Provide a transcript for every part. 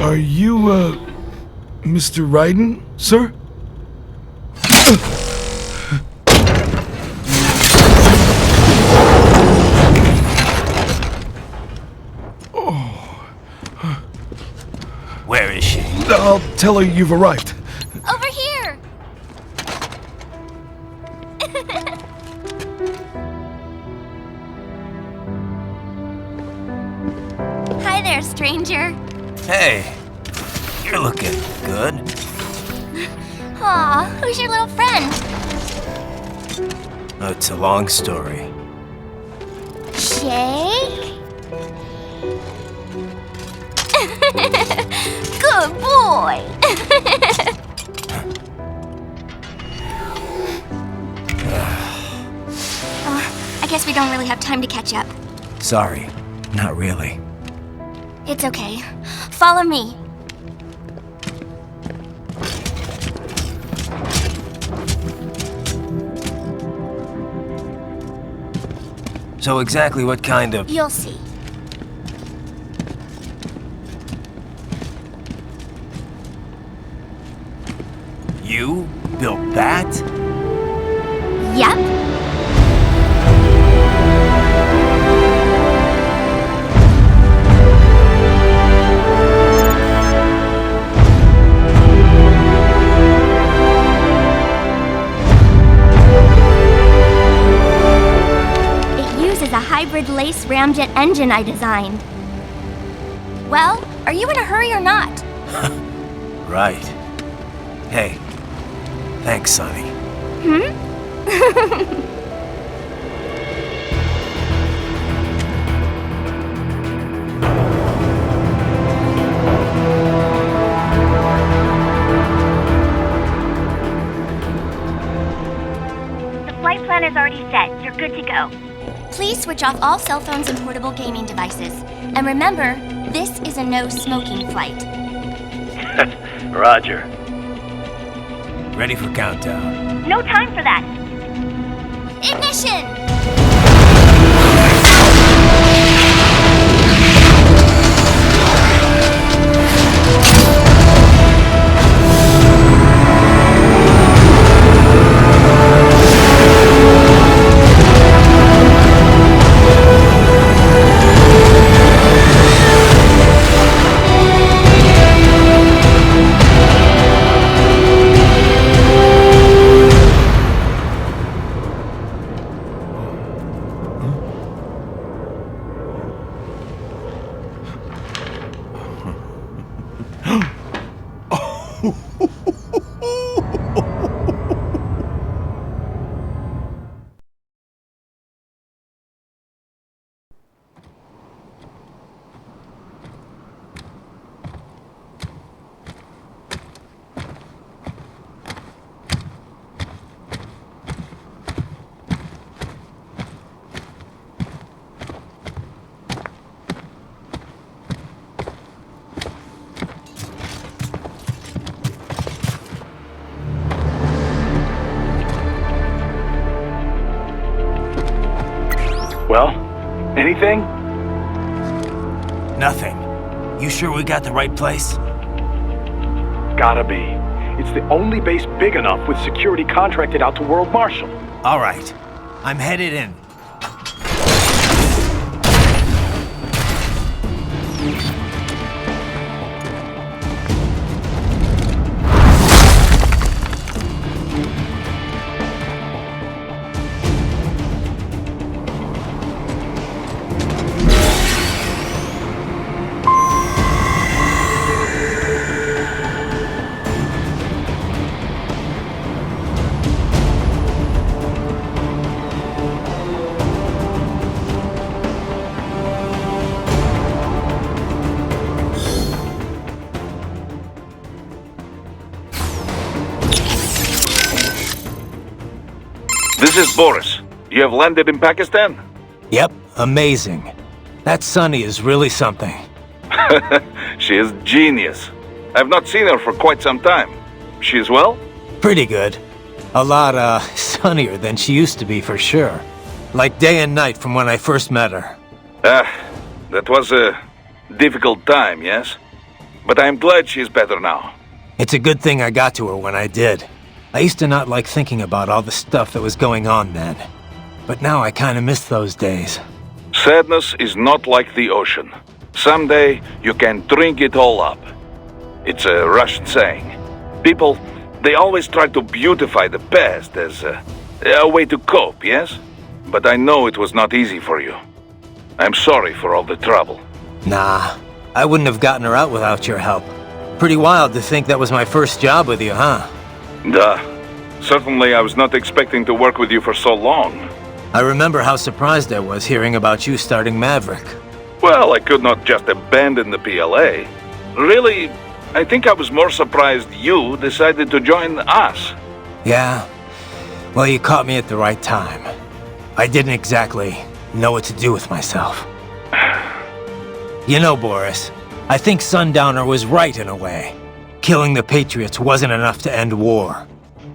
Are you, Mr. Raiden, sir? Where is she? I'll tell her you've arrived. Over here! Hi there, stranger. Hey, you're looking good. Aw, who's your little friend? Oh, it's a long story. Shake? Good boy! I guess we don't really have time to catch up. Sorry, not really. It's okay. Follow me. So exactly what kind of... You'll see. You built that? Yep. A hybrid lace ramjet engine I designed. Well, are you in a hurry or not? Right. Hey, thanks, Sonny. The flight plan is already set. You're good to go. Please switch off all cell phones and portable gaming devices. And remember, this is a no-smoking flight. Roger. Ready for countdown. No time for that. Ignition! Well, anything? Nothing. You sure we got the right place? Gotta be. It's the only base big enough with security contracted out to World Marshal. All right. I'm headed in. This is Boris. You have landed in Pakistan? Yep, amazing. That Sunny is really something. She is genius. I've not seen her for quite some time. She is well? Pretty good. A lot, sunnier than she used to be for sure. Like day and night from when I first met her. That was a difficult time, yes? but I am glad she is better now. It's a good thing I got to her when I did. I used to not like thinking about all the stuff that was going on then. But now I kinda miss those days. Sadness is not like the ocean. Someday, you can drink it all up. It's a Russian saying. People, they always try to beautify the past as a way to cope, yes? But I know it was not easy for you. I'm sorry for all the trouble. Nah, I wouldn't have gotten her out without your help. Pretty wild to think that was my first job with you, huh? Duh. Certainly I was not expecting to work with you for so long. I remember how surprised I was hearing about you starting Maverick. Well, I could not just abandon the PLA. Really, I think I was more surprised you decided to join us. Yeah? Well, you caught me at the right time. I didn't exactly know what to do with myself. You know, Boris, I think Sundowner was right in a way. Killing the Patriots wasn't enough to end war.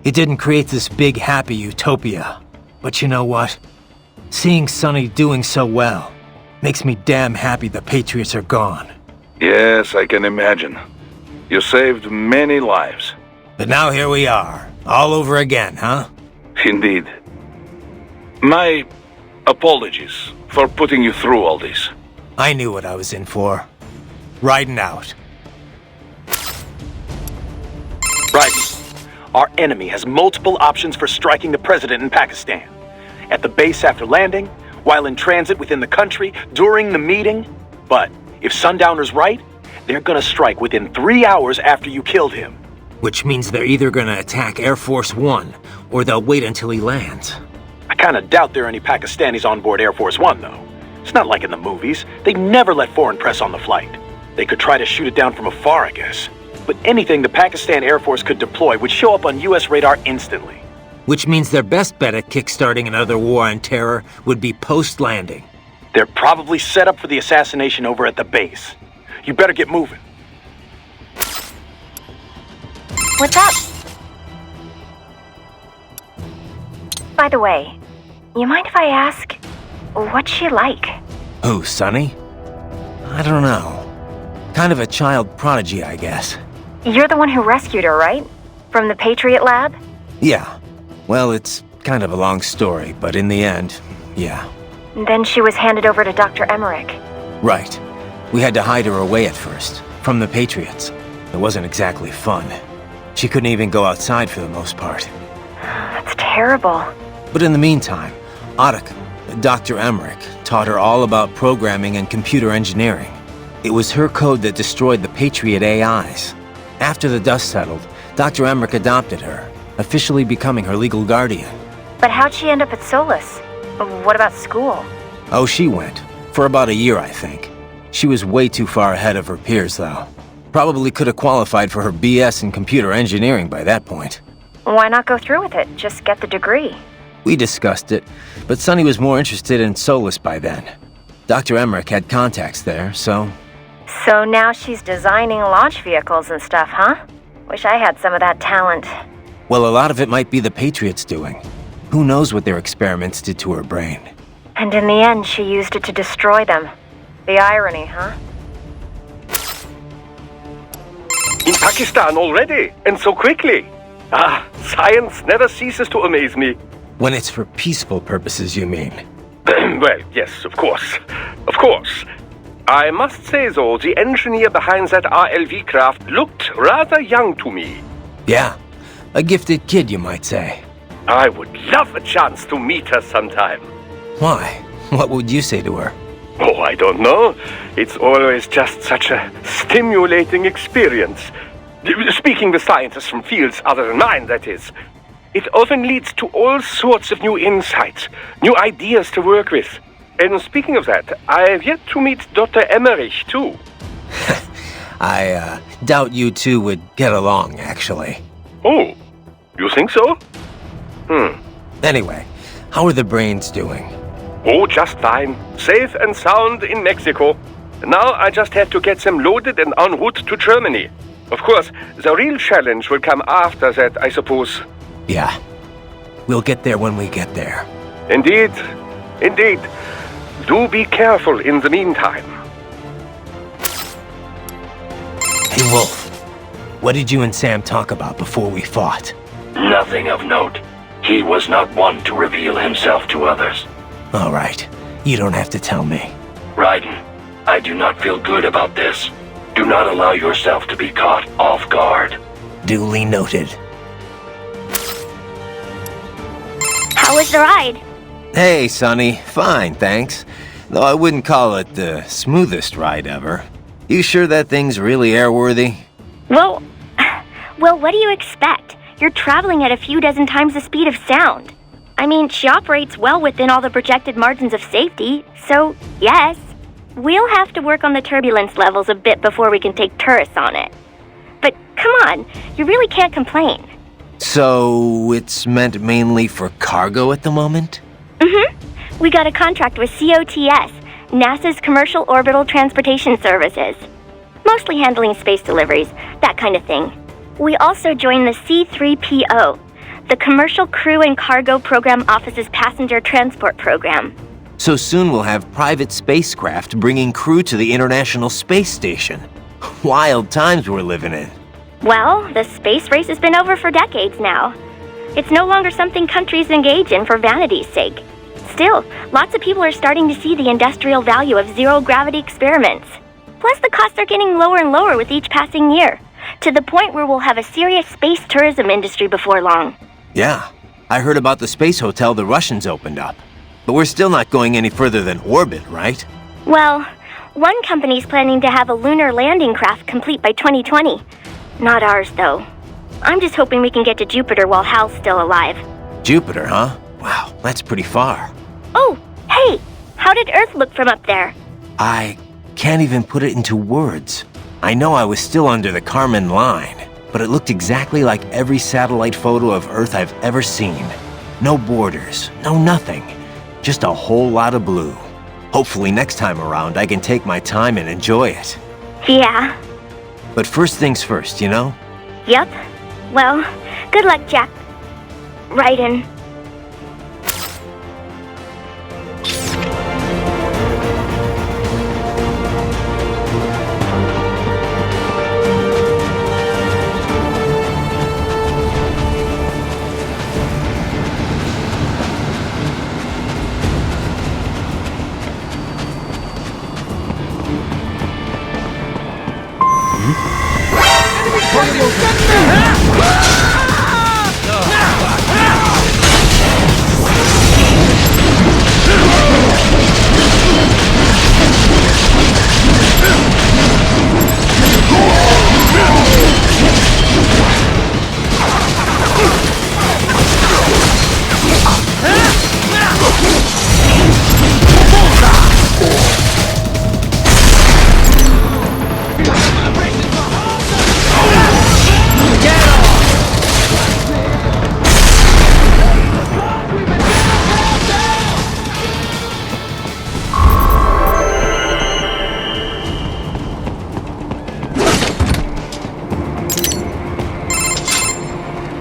It didn't create this big, happy utopia. But you know what? Seeing Sonny doing so well makes me damn happy the Patriots are gone. Yes, I can imagine. You saved many lives. But now here we are, all over again, huh? Indeed. My apologies for putting you through all this. I knew what I was in for. Raiden out. Raiden, our enemy has multiple options for striking the president in Pakistan. At the base after landing, while in transit within the country, during the meeting. But if Sundowner's right, they're gonna strike within 3 hours after you killed him. Which means they're either gonna attack Air Force One, or they'll wait until he lands. I kinda doubt there are any Pakistanis on board Air Force One, though. It's not like in the movies. They never let foreign press on the flight. They could try to shoot it down from afar, I guess. But anything the Pakistan Air Force could deploy would show up on US radar instantly. Which means their best bet at kickstarting another war on terror would be post-landing. They're probably set up for the assassination over at the base. You better get moving. What's up? By the way, you mind if I ask, what's she like? Who, Sonny? I don't know. Kind of a child prodigy, I guess. You're the one who rescued her, right? From the Patriot lab? Yeah. Well, it's kind of a long story, but in the end, yeah. Then she was handed over to Dr. Emmerich. Right. We had to hide her away at first, from the Patriots. It wasn't exactly fun. She couldn't even go outside for the most part. That's terrible. But in the meantime, Otto, Dr. Emmerich, taught her all about programming and computer engineering. It was her code that destroyed the Patriot AIs. After the dust settled, Dr. Emmerich adopted her, officially becoming her legal guardian. But how'd she end up at Solus? What about school? Oh, she went. For about a year, I think. She was way too far ahead of her peers, though. Probably could have qualified for her BS in computer engineering by that point. Why not go through with it? Just get the degree. We discussed it, but Sonny was more interested in Solus by then. Dr. Emmerich had contacts there, so... So now she's designing launch vehicles and stuff, huh? Wish I had some of that talent. Well, a lot of it might be the Patriots doing. Who knows what their experiments did to her brain. And in the end, she used it to destroy them. The irony, huh? In Pakistan already, and so quickly. Ah, science never ceases to amaze me. When it's for peaceful purposes, you mean? Well, yes, of course. Of course. I must say, though, the engineer behind that RLV craft looked rather young to me. Yeah, a gifted kid, you might say. I would love a chance to meet her sometime. Why? What would you say to her? Oh, I don't know. It's always just such a stimulating experience. Speaking with scientists from fields other than mine, that is. It often leads to all sorts of new insights, new ideas to work with. And speaking of that, I have yet to meet Dr. Emmerich, too. I doubt you two would get along, actually. Oh, you think so? Anyway, how are the brains doing? Oh, just fine. Safe and sound in Mexico. Now I just have to get them loaded and en route to Germany. Of course, the real challenge will come after that, I suppose. Yeah. We'll get there when we get there. Indeed. Indeed. Do be careful in the meantime. Hey, What did you and Sam talk about before we fought? Nothing of note. He was not one to reveal himself to others. All right. You don't have to tell me. Raiden, I do not feel good about this. Do not allow yourself to be caught off guard. Duly noted. How was the ride? Hey, Sonny. Fine, thanks. Though I wouldn't call it the smoothest ride ever. You sure that thing's really airworthy? Well, what do you expect? You're traveling at a few dozen times the speed of sound. I mean, she operates well within all the projected margins of safety, so yes. We'll have to work on the turbulence levels a bit before we can take tourists on it. But come on, you really can't complain. So, it's meant mainly for cargo at the moment? Mm-hmm. We got a contract with COTS, NASA's Commercial Orbital Transportation Services. Mostly handling space deliveries, that kind of thing. We also joined the C3PO, the Commercial Crew and Cargo Program Office's Passenger Transport Program. So soon we'll have private spacecraft bringing crew to the International Space Station. Wild times we're living in. Well, the space race has been over for decades now. It's no longer something countries engage in for vanity's sake. Still, lots of people are starting to see the industrial value of zero-gravity experiments. Plus, the costs are getting lower and lower with each passing year, to the point where we'll have a serious space tourism industry before long. Yeah, I heard about the space hotel the Russians opened up. But we're still not going any further than orbit, right? Well, one company's planning to have a lunar landing craft complete by 2020. Not ours, though. I'm just hoping we can get to Jupiter while Hal's still alive. Jupiter, huh? Wow, that's pretty far. Oh, hey! How did Earth look from up there? I can't even put it into words. I know I was still under the Kármán line, but it looked exactly like every satellite photo of Earth I've ever seen. No borders, no nothing. Just a whole lot of blue. Hopefully next time around I can take my time and enjoy it. Yeah. But first things first, you know? Yep. Well, good luck, Jack. Raiden.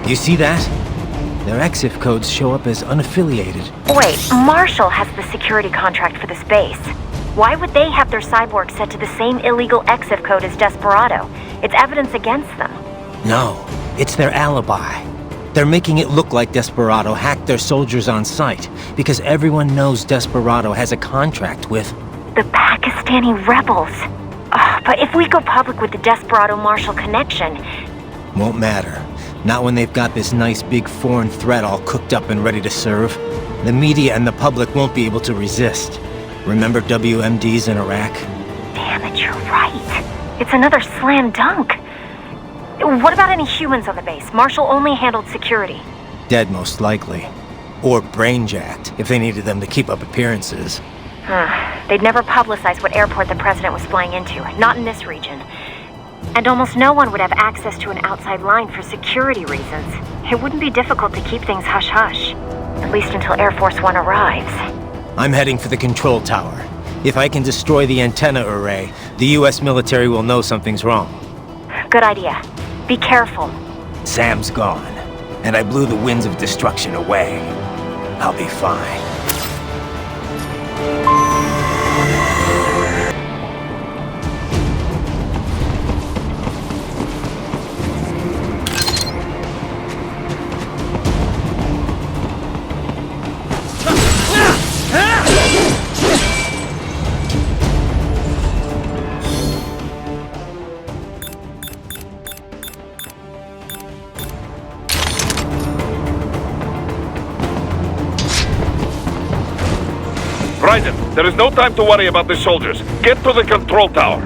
You see that? Their EXIF codes show up as unaffiliated. Wait, Marshall has the security contract for this base. Why would they have their cyborg set to the same illegal EXIF code as Desperado? It's evidence against them. No, it's their alibi. They're making it look like Desperado hacked their soldiers on sight, because everyone knows Desperado has a contract with... The Pakistani rebels. But if we go public with the Desperado-Marshall connection... Won't matter. Not when they've got this nice big foreign threat all cooked up and ready to serve. The media and the public won't be able to resist. Remember WMDs in Iraq? Damn it, you're right. It's another slam dunk. What about any humans on the base? Marshall only handled security. Dead, most likely. Or brain-jacked, if they needed them to keep up appearances. They'd never publicize what airport the president was flying into, not in this region. And almost no one would have access to an outside line for security reasons. It wouldn't be difficult to keep things hush-hush. At least until Air Force One arrives. I'm heading for the control tower. If I can destroy the antenna array, the US military will know something's wrong. Good idea. Be careful. Sam's gone, and I blew the winds of destruction away. I'll be fine. Raiden, there is no time to worry about the soldiers. Get to the control tower.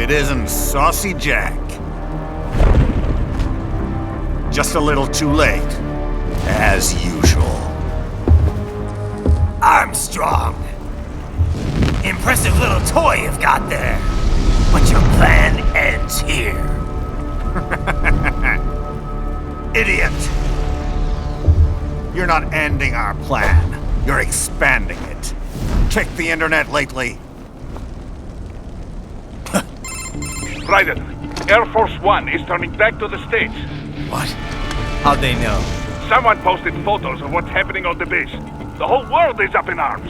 it isn't Saucy Jack. Just a little too late, as usual. Armstrong! Impressive little toy you've got there. But your plan ends here. Idiot! You're not ending our plan. You're expanding it. Check the internet lately. Raiden, Air Force One is turning back to the States. What? How'd they know? Someone posted photos of what's happening on the base. The whole world is up in arms.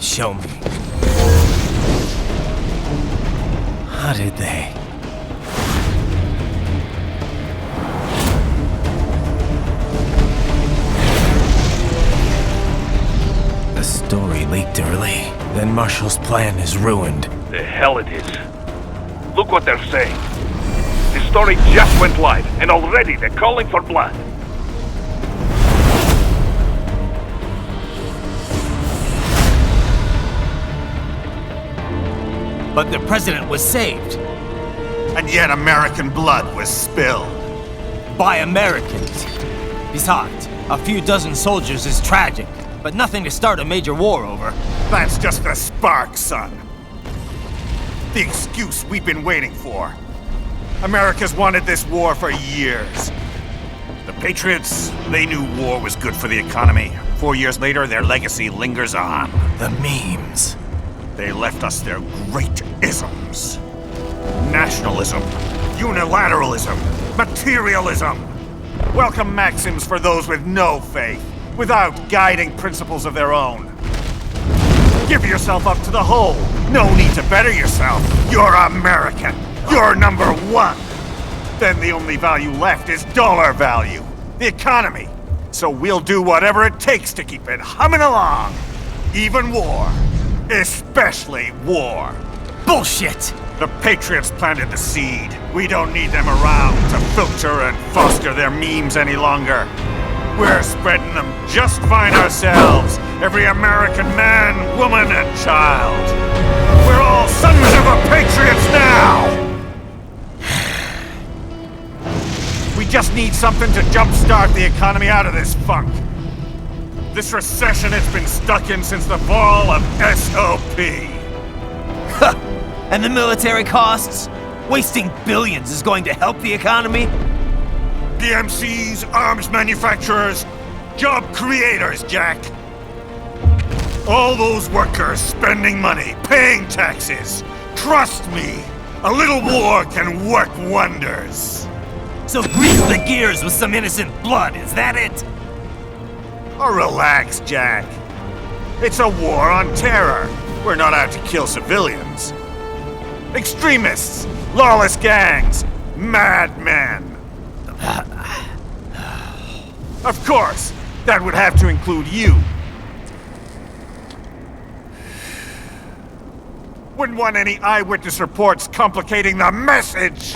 Show me. How did they? The story leaked early. Then Marshall's plan is ruined. The hell it is. Look what they're saying. The story just went live, and already they're calling for blood. But the president was saved. And yet American blood was spilled. By Americans. Besides, a few dozen soldiers is tragic, but nothing to start a major war over. That's just a spark, son. The excuse we've been waiting for. America's wanted this war for years. The Patriots, they knew war was good for the economy. 4 years later, their legacy lingers on. The memes. They left us their great isms. Nationalism, unilateralism, materialism. Welcome maxims for those with no faith, without guiding principles of their own. Give yourself up to the whole. No need to better yourself. You're American. You're number one. Then the only value left is dollar value. The economy. So we'll do whatever it takes to keep it humming along. Even war. Especially war. Bullshit! The Patriots planted the seed. We don't need them around to filter and foster their memes any longer. We're spreading them just fine ourselves. Every American man, woman, and child. We're all sons of the Patriots now! We just need something to jumpstart the economy out of this funk. This recession it's been stuck in since the fall of SOP. And the military costs? Wasting billions is going to help the economy? DMCs, arms manufacturers, job creators, Jack. All those workers spending money, paying taxes. Trust me, a little war can work wonders. So grease the gears with some innocent blood, is that it? Oh, relax, Jack. It's a war on terror. We're not out to kill civilians. Extremists, lawless gangs, madmen. Of course, that would have to include you. Wouldn't want any eyewitness reports complicating the message.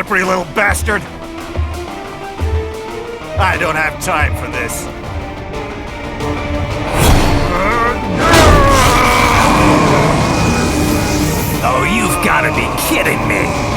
slippery little bastard! I don't have time for this. Oh, you've gotta be kidding me!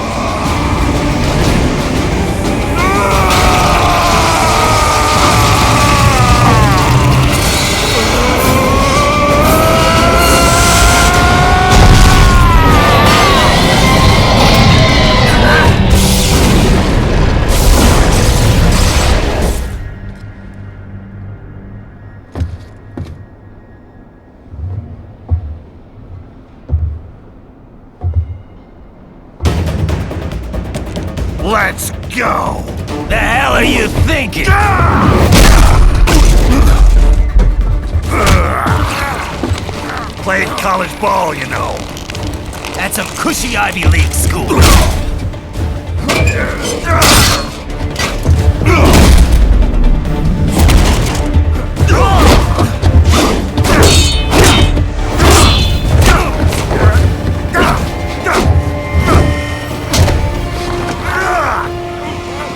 Let's go! The hell are you thinking? Played college ball, you know. That's a cushy Ivy League school.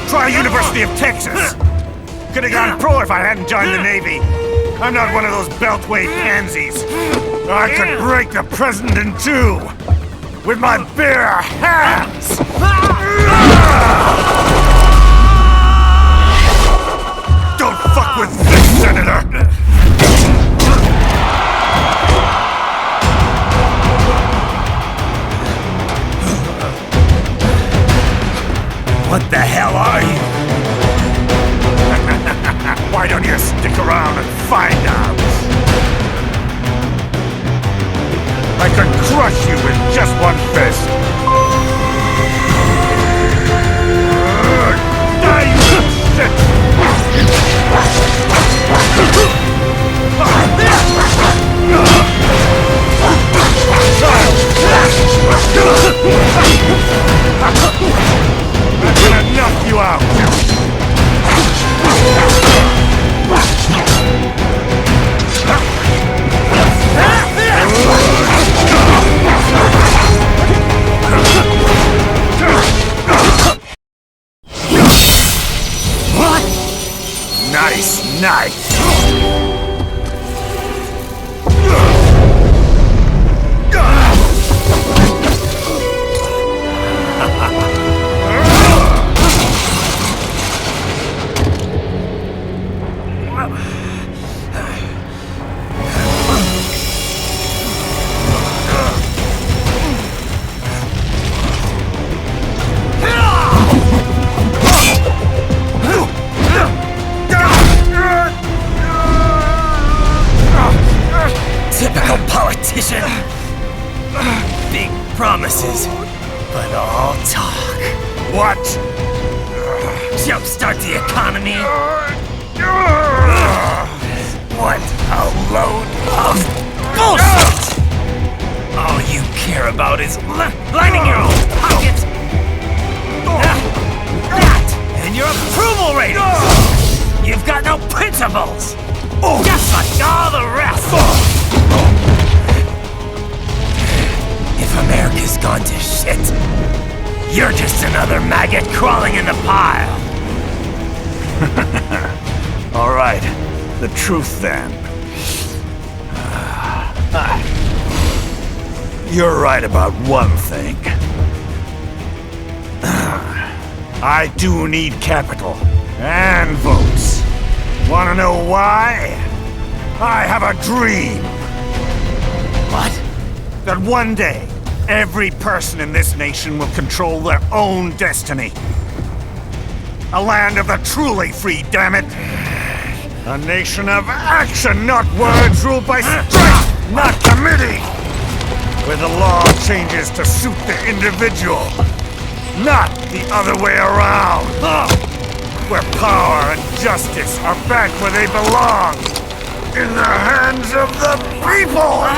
Try University of Texas. Could have gone pro if I hadn't joined the Navy. I'm not one of those beltway pansies. I could break the president in two with my bare hands. Don't fuck with this, Senator. What the hell are you? Why don't you stick around and find out? I could crush you with just one fist. Die, you shit! I'm gonna knock you out! What? Nice, nice! Typical politician. Big promises, but all talk. What? Jumpstart the economy. What a load of bullshit! All you care about is lining your own pockets. That and your approval ratings. You've got no principles. Just like all the rest. If America's gone to shit, you're just another maggot crawling in the pile. All right, the truth then. You're right about one thing. I do need capital and votes. Wanna know why? I have a dream. What? That one day, every person in this nation will control their own destiny. A land of the truly free, damn it! A nation of action, not words, ruled by strength, not committee! Where the law changes to suit the individual, not the other way around! Where power and justice are back where they belong! In the hands of the people!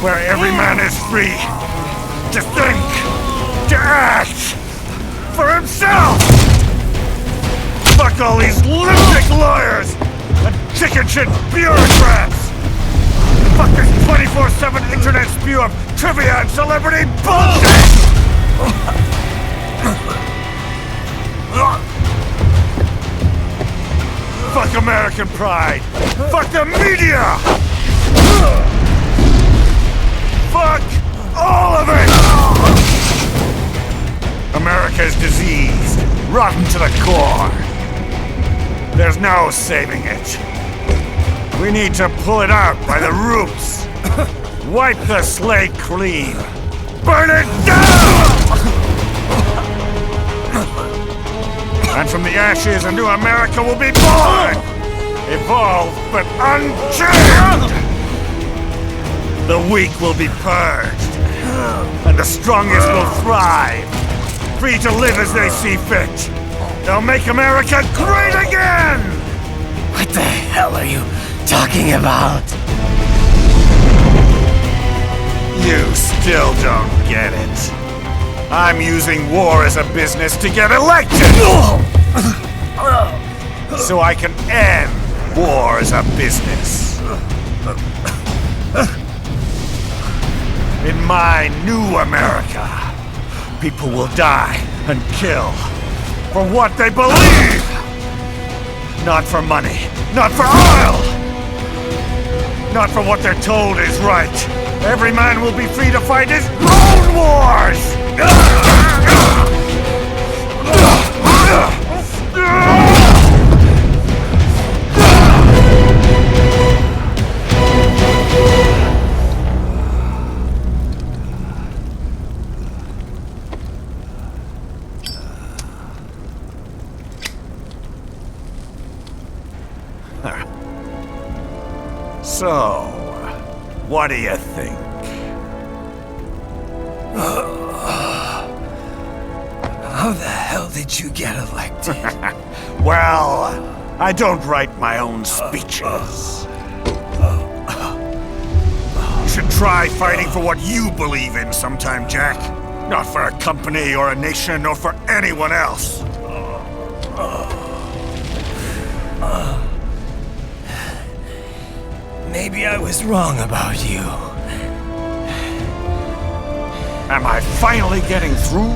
Where every man is free to think, to act for himself! Fuck all these lunatic lawyers and chicken shit bureaucrats! Fuck this 24/7 internet spew of trivia and celebrity bullshit! Fuck American pride! Fuck the media! Fuck all of it! America's diseased, rotten to the core. There's no saving it. We need to pull it out by the roots. Wipe the slate clean. Burn it down! And from the ashes, a new America will be born! Evolved, but unchained! The weak will be purged, and the strongest will thrive, free to live as they see fit. They'll make America great again! What the hell are you talking about? You still don't get it. I'm using war as a business to get elected! So I can end war as a business. In my new America, people will die and kill for what they believe! Not for money, not for oil! Not for what they're told is right. Every man will be free to fight his own wars! So, what do you think? How the hell did you get elected? Well, I don't write my own speeches. You should try fighting for what you believe in sometime, Jack. Not for a company or a nation or for anyone else. Maybe I was wrong about you. Am I finally getting through?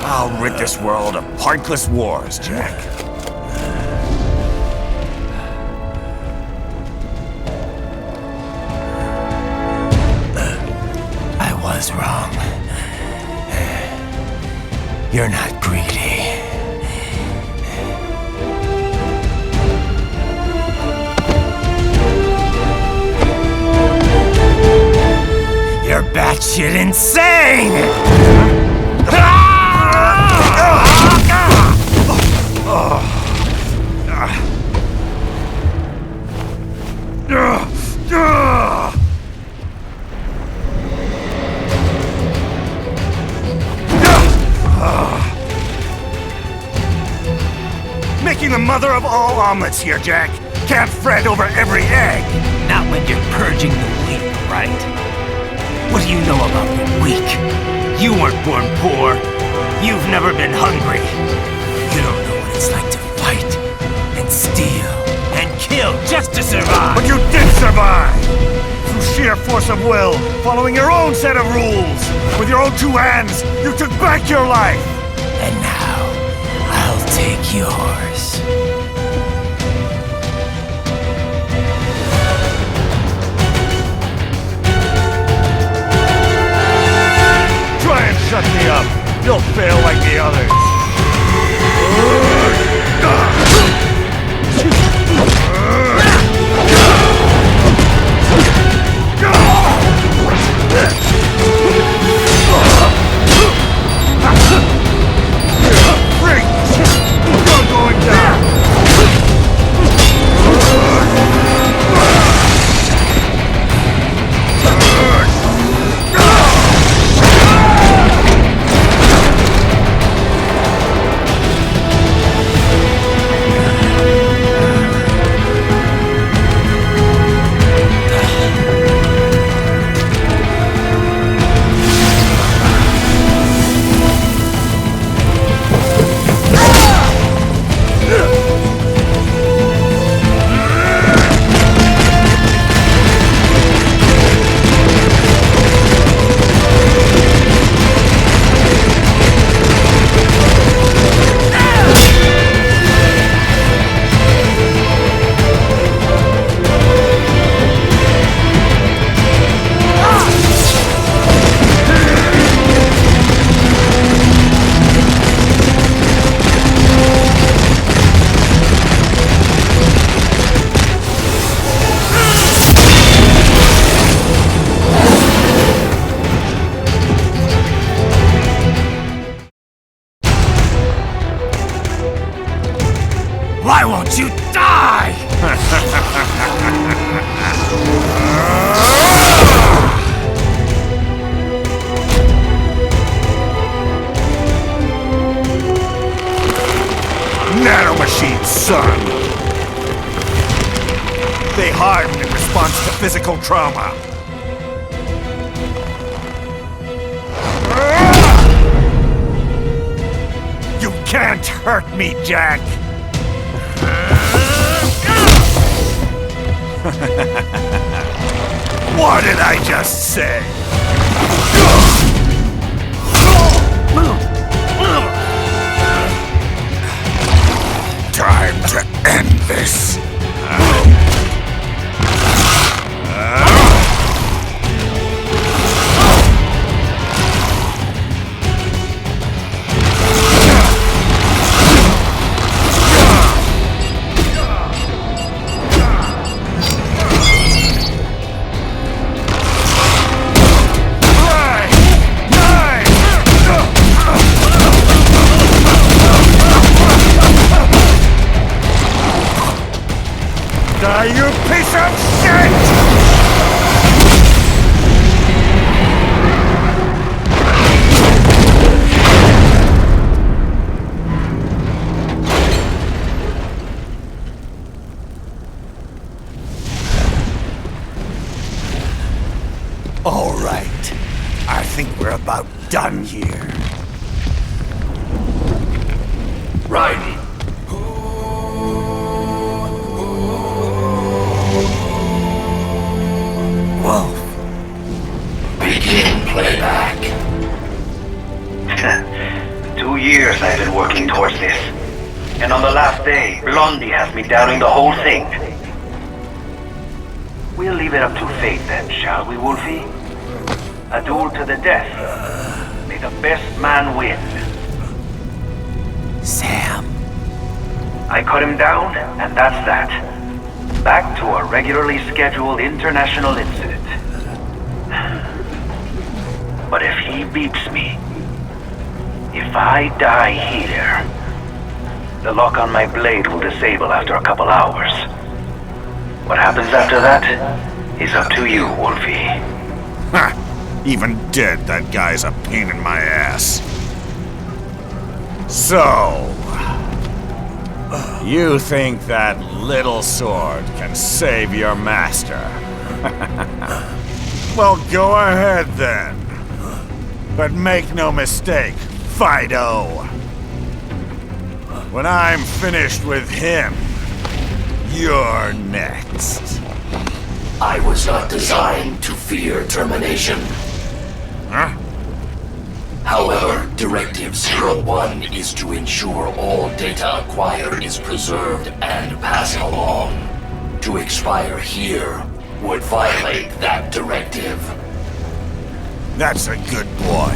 I'll rid this world of pointless wars, Jack. I was wrong. You're not greedy. You're batshit insane! Making the mother of all omelets here, Jack. Can't fret over every egg. Not when you're purging the weak, right? What do you know about the weak? You weren't born poor. You've never been hungry. You don't know what it's like to fight, and steal, and kill just to survive. But you did survive! Through sheer force of will, following your own set of rules. With your own two hands, you took back your life. And now, I'll take yours. Try and shut me up. You'll fail like the others. You're going down. They harden in response to physical trauma. You can't hurt me, Jack! What did I just say? Time to end this. You piece of shit! All right. I think we're about done here. Raiden. Wolf. Begin playback. 2 years I've been working towards this. And on the last day, Blondie has me doubting the whole thing. We'll leave it up to fate then, shall we, Wolfie? A duel to the death. May the best man win. Sam. I cut him down, and that's that. Back to a regularly scheduled international incident. But if he beeps me, if I die here, the lock on my blade will disable after a couple hours. What happens after that is up to you, Wolfie. Ha! Even dead, that guy's a pain in my ass. So... you think that little sword can save your master? Well, go ahead then. But make no mistake, Fido. When I'm finished with him, you're next. I was not designed to fear termination. Huh? However, Directive 01 is to ensure all data acquired is preserved and passed along. To expire here would violate that directive. That's a good boy.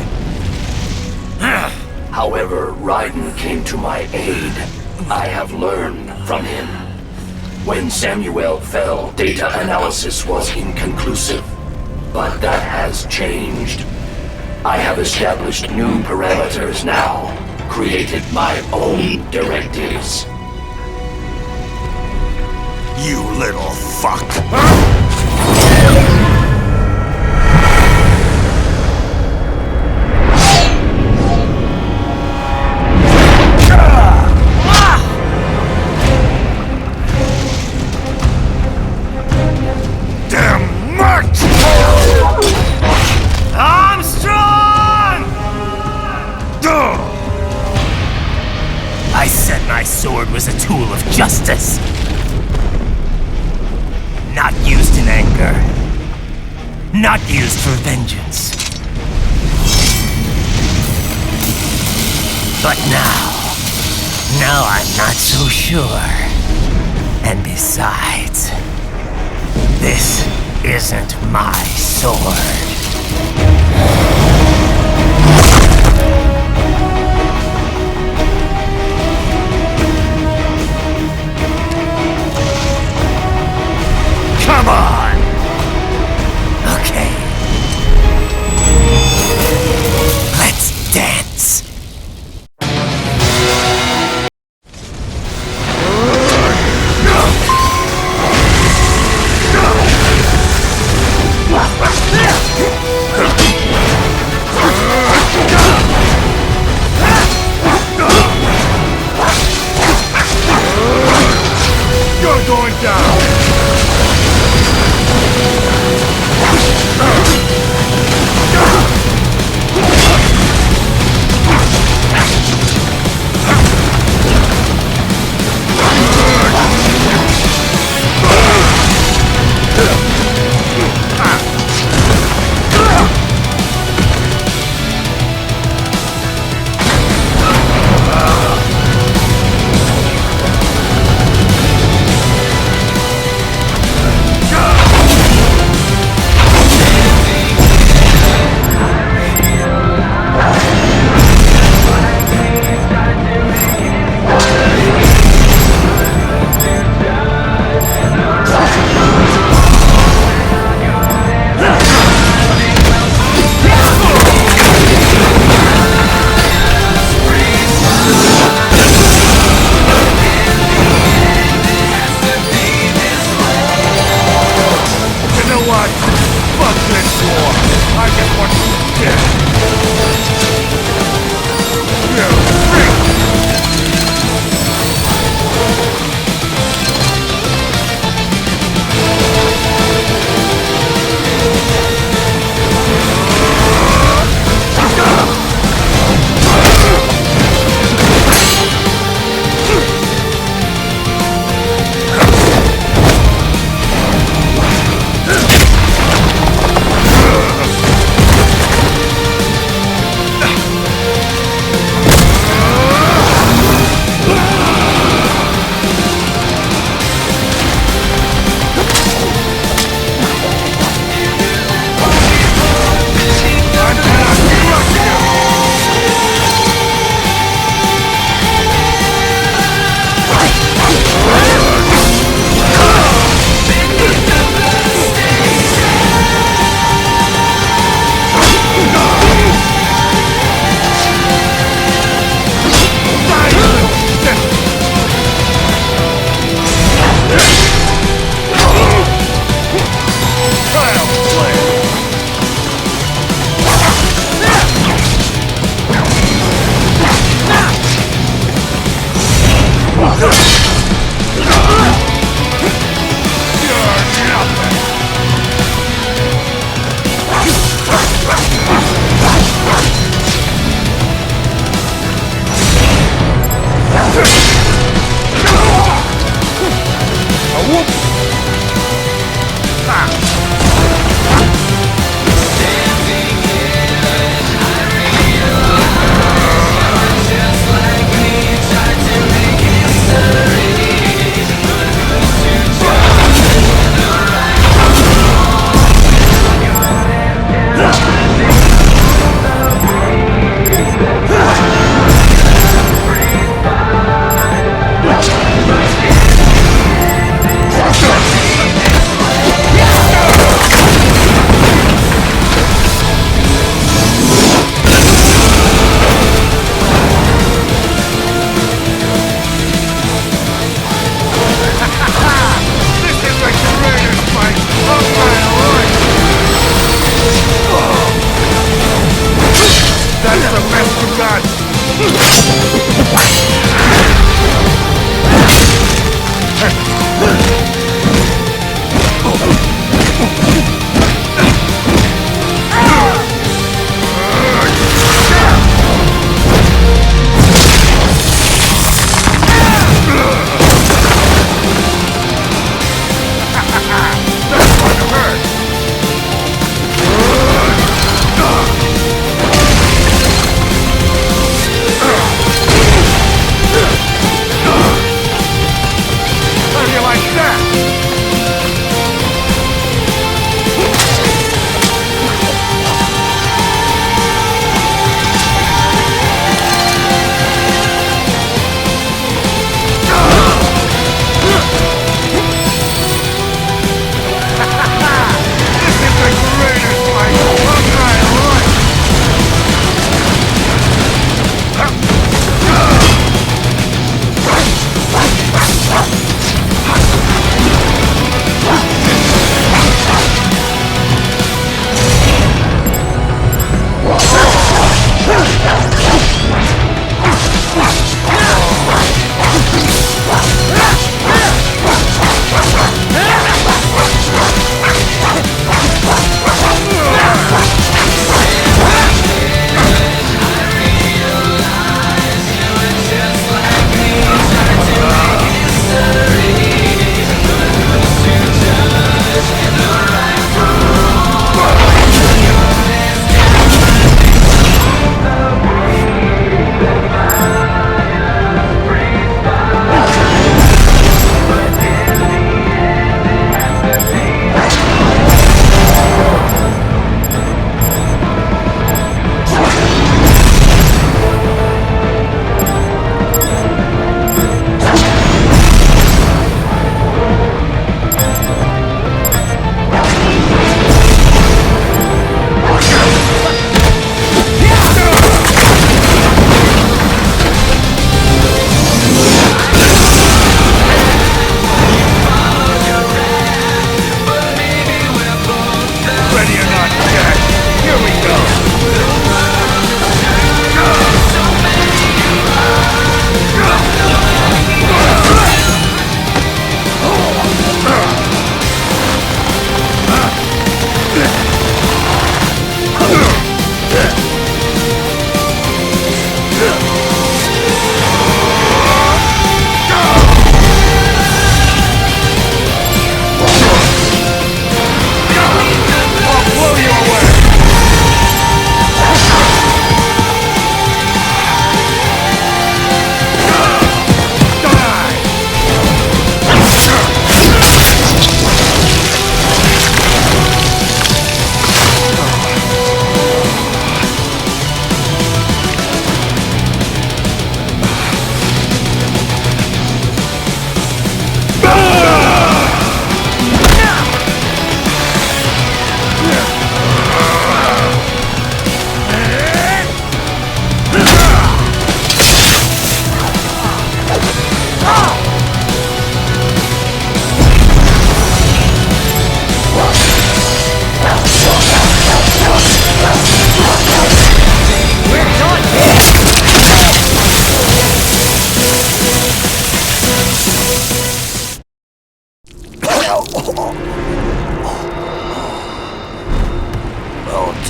However, Raiden came to my aid. I have learned from him. When Samuel fell, data analysis was inconclusive. But that has changed. I have established new parameters now, created my own directives. You little fuck. Damn much! Armstrong! I said my sword was a tool of justice. Not used in anger. Not used for vengeance. But now I'm not so sure. And besides, this isn't my sword. Come on! Okay. Let's dance. You're going down!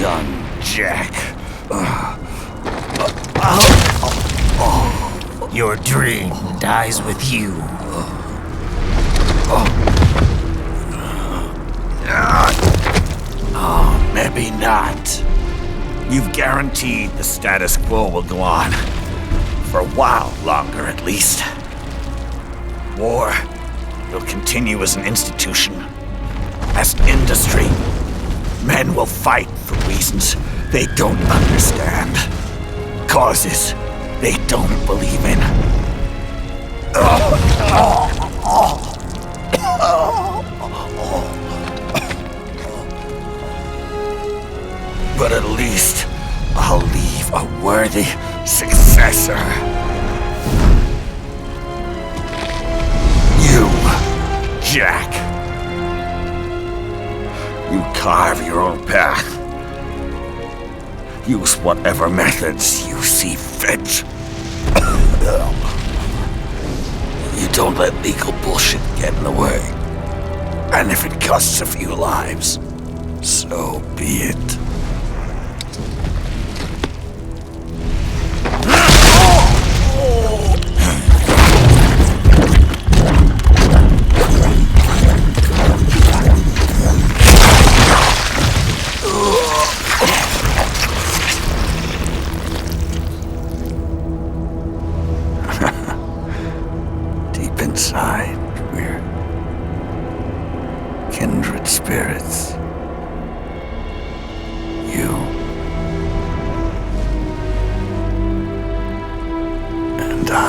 done, Jack. Your dream dies with you. Maybe not. You've guaranteed the status quo will go on. For a while longer, at least. War will continue as an institution, as an industry. Men will fight for reasons they don't understand. Causes they don't believe in. But at least I'll leave a worthy successor. You, Jack. You carve your own path. Use whatever methods you see fit. You don't let legal bullshit get in the way. And if it costs a few lives, so be it. Inside, we're kindred spirits. You and I.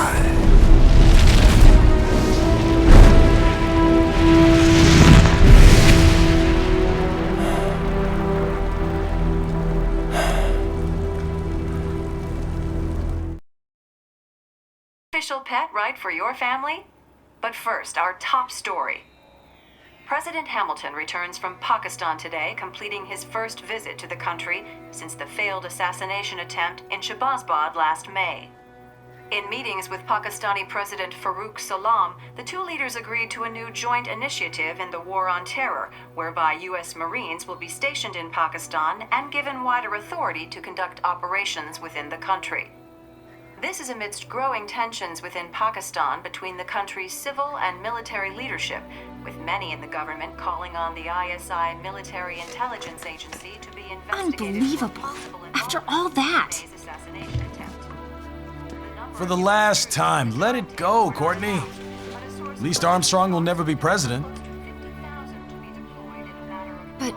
Official pet right for your family? But first, our top story. President Hamilton returns from Pakistan today, completing his first visit to the country since the failed assassination attempt in Shahbazbad last May. In meetings with Pakistani President Farooq Salam, the two leaders agreed to a new joint initiative in the War on Terror, whereby U.S. Marines will be stationed in Pakistan and given wider authority to conduct operations within the country. This is amidst growing tensions within Pakistan between the country's civil and military leadership, with many in the government calling on the ISI military intelligence agency to be investigated. Unbelievable. After all that. For the last time, let it go, Courtney. At least Armstrong will never be president. But,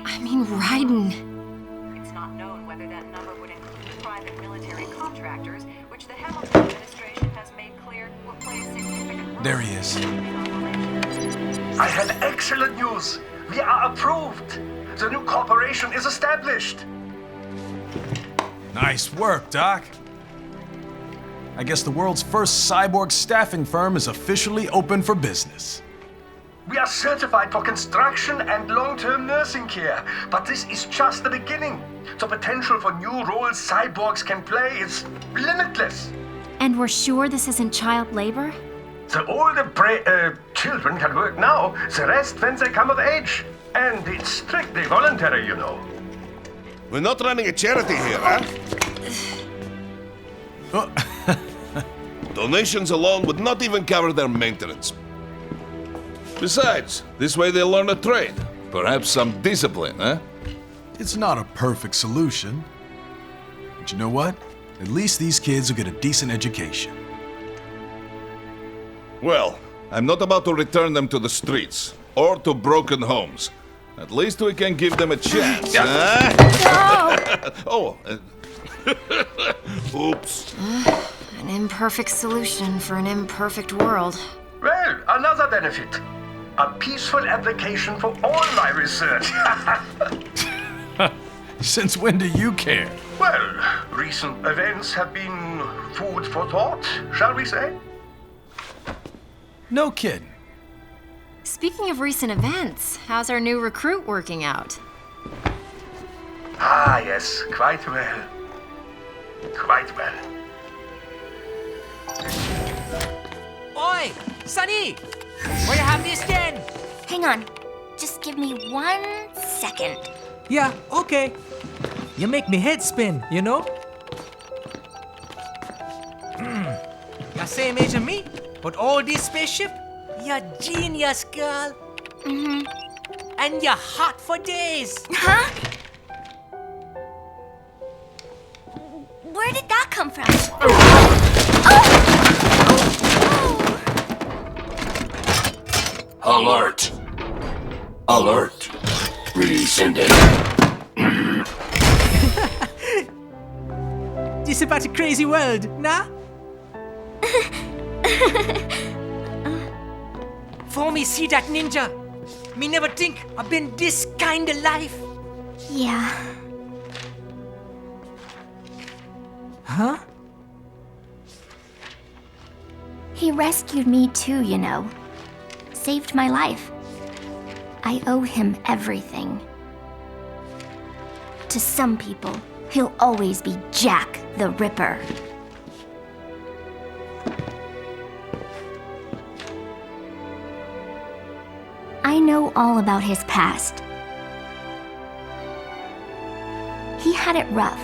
I mean, Raiden. It's not known whether that number would include private military contractors, which the Hamilton administration has made clear will play a significant role. There he is. I have excellent news. We are approved. The new corporation is established. Nice work, Doc. I guess the world's first cyborg staffing firm is officially open for business. We are certified for construction and long-term nursing care, but this is just the beginning. The potential for new roles cyborgs can play is limitless. And we're sure this isn't child labor? The older children can work now, the rest when they come of age. And it's strictly voluntary, you know. We're not running a charity here, huh? Donations alone would not even cover their maintenance. Besides, this way they'll learn a trade. Perhaps some discipline, eh? It's not a perfect solution. But you know what? At least these kids will get a decent education. Well, I'm not about to return them to the streets or to broken homes. At least we can give them a chance, huh? Oh, oops. An imperfect solution for an imperfect world. Well, another benefit. A peaceful application for all my research. Since when do you care? Well, recent events have been food for thought, shall we say? No kidding. Speaking of recent events, how's our new recruit working out? Ah, yes, quite well. Quite well. Oi! Sunny! We're your happiest den! Hang on. Just give me 1 second. Yeah, okay. You make me head spin, you know? You're same age as me, but all this spaceship, you're genius, girl. Mm-hmm. And you're hot for days. Huh? Where did that come from? Alert! Alert! Rescinding. This about a crazy world, nah? For me see that ninja, me never think I've been this kind of life. Yeah. Huh? He rescued me too, you know. Saved my life. I owe him everything. To some people, he'll always be Jack the Ripper. I know all about his past. He had it rough,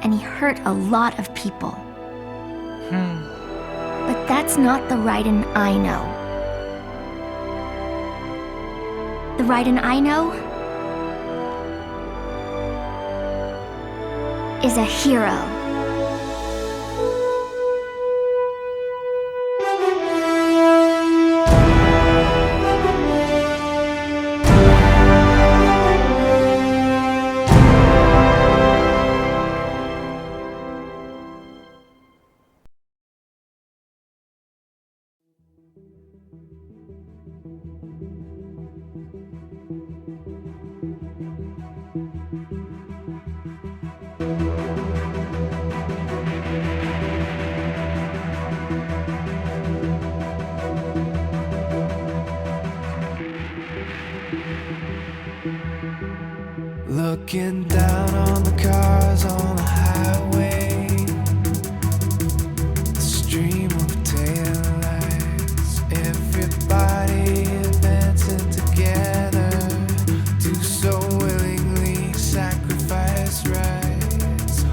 and he hurt a lot of people. But that's not the Raiden I know. The Raiden I know is a hero. Looking down on the cars on the highway, the stream of taillights, everybody advancing together, do so willingly, sacrifice rights.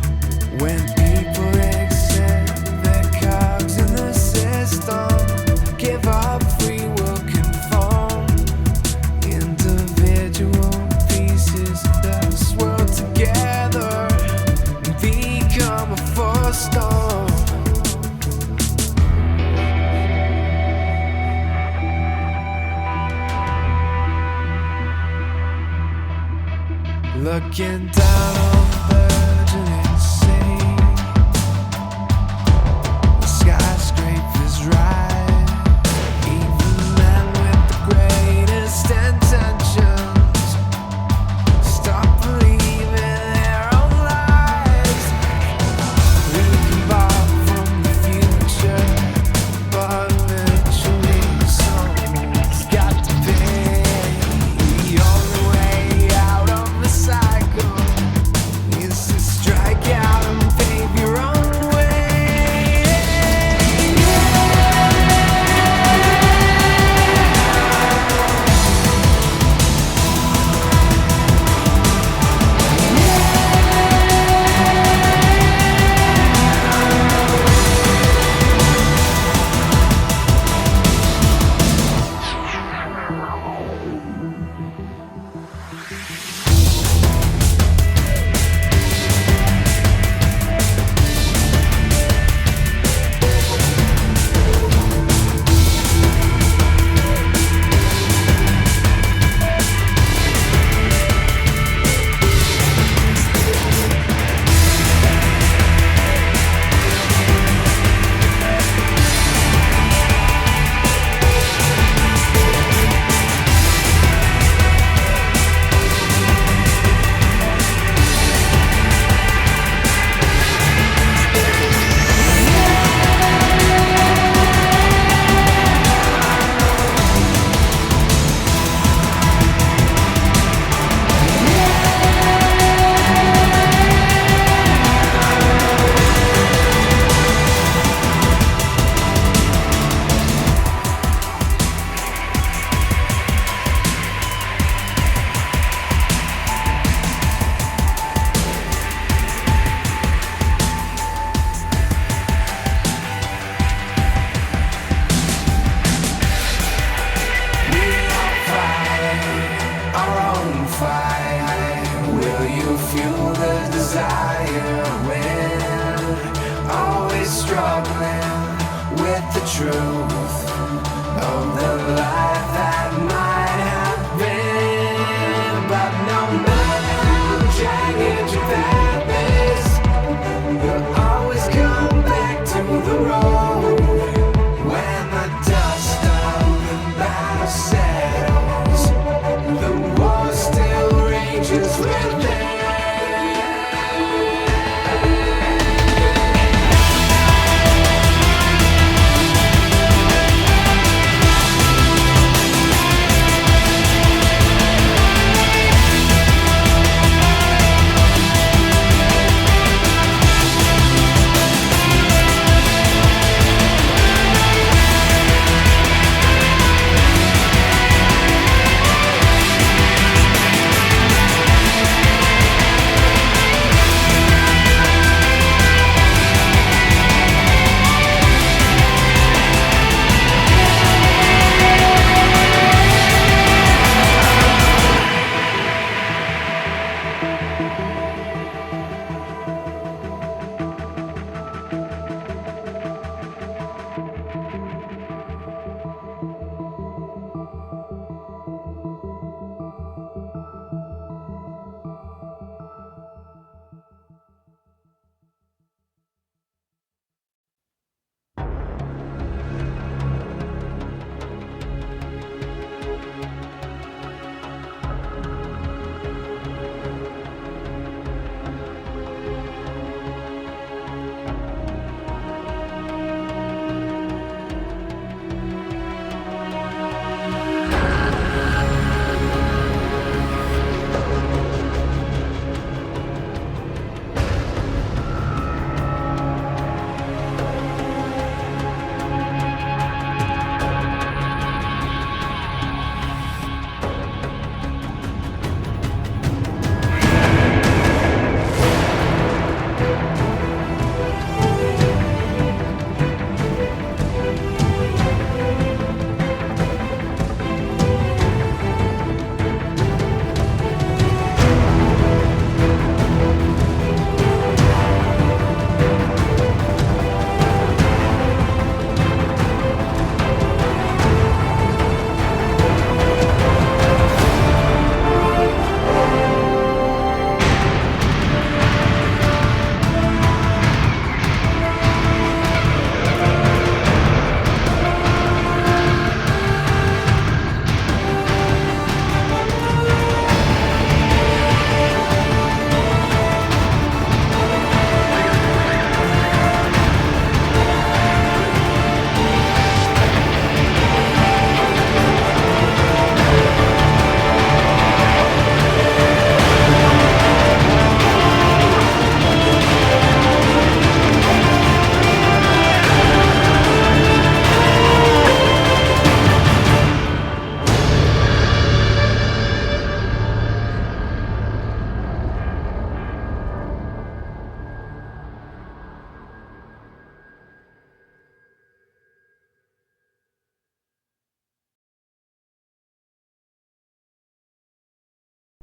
When people accept their cogs in the system, give up, free will conform, individual pieces that swirl together and become a force storm. Looking down on the burgeoning city, the skyscrapers rise, even men with the greatest intentions stop believing their own lives. We can borrow from the future, but eventually someone's got to pay. The only way out of the cycle fight? Will you fuel the desire when always struggling with the truth of the life that might have been? But no matter how jagged your path is, you'll always come back to the road when the dust of the battle settles. The war still rages within.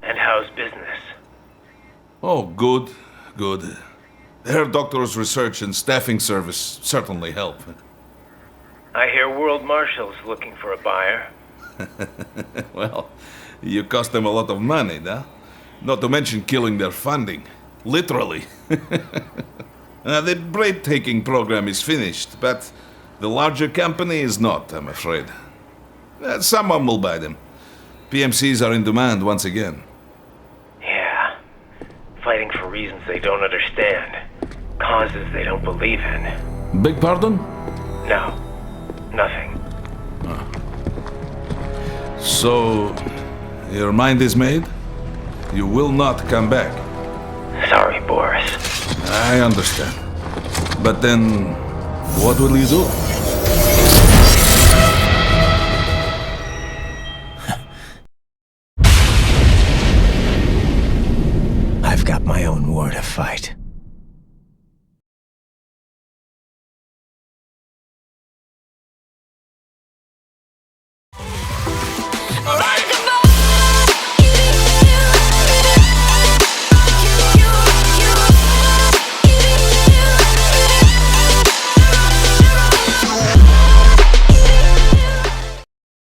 And how's business? Oh, good, good. Their doctor's research and staffing service certainly help. I hear World Marshal's looking for a buyer. Well, you cost them a lot of money, huh? Not to mention killing their funding. Literally. The breathtaking program is finished, but the larger company is not, I'm afraid. Someone will buy them. PMCs are in demand once again. Yeah. Fighting for reasons they don't understand. Causes they don't believe in. Beg pardon? No. Nothing. So, your mind is made? You will not come back. Sorry, Boris. I understand. But then, what will you do?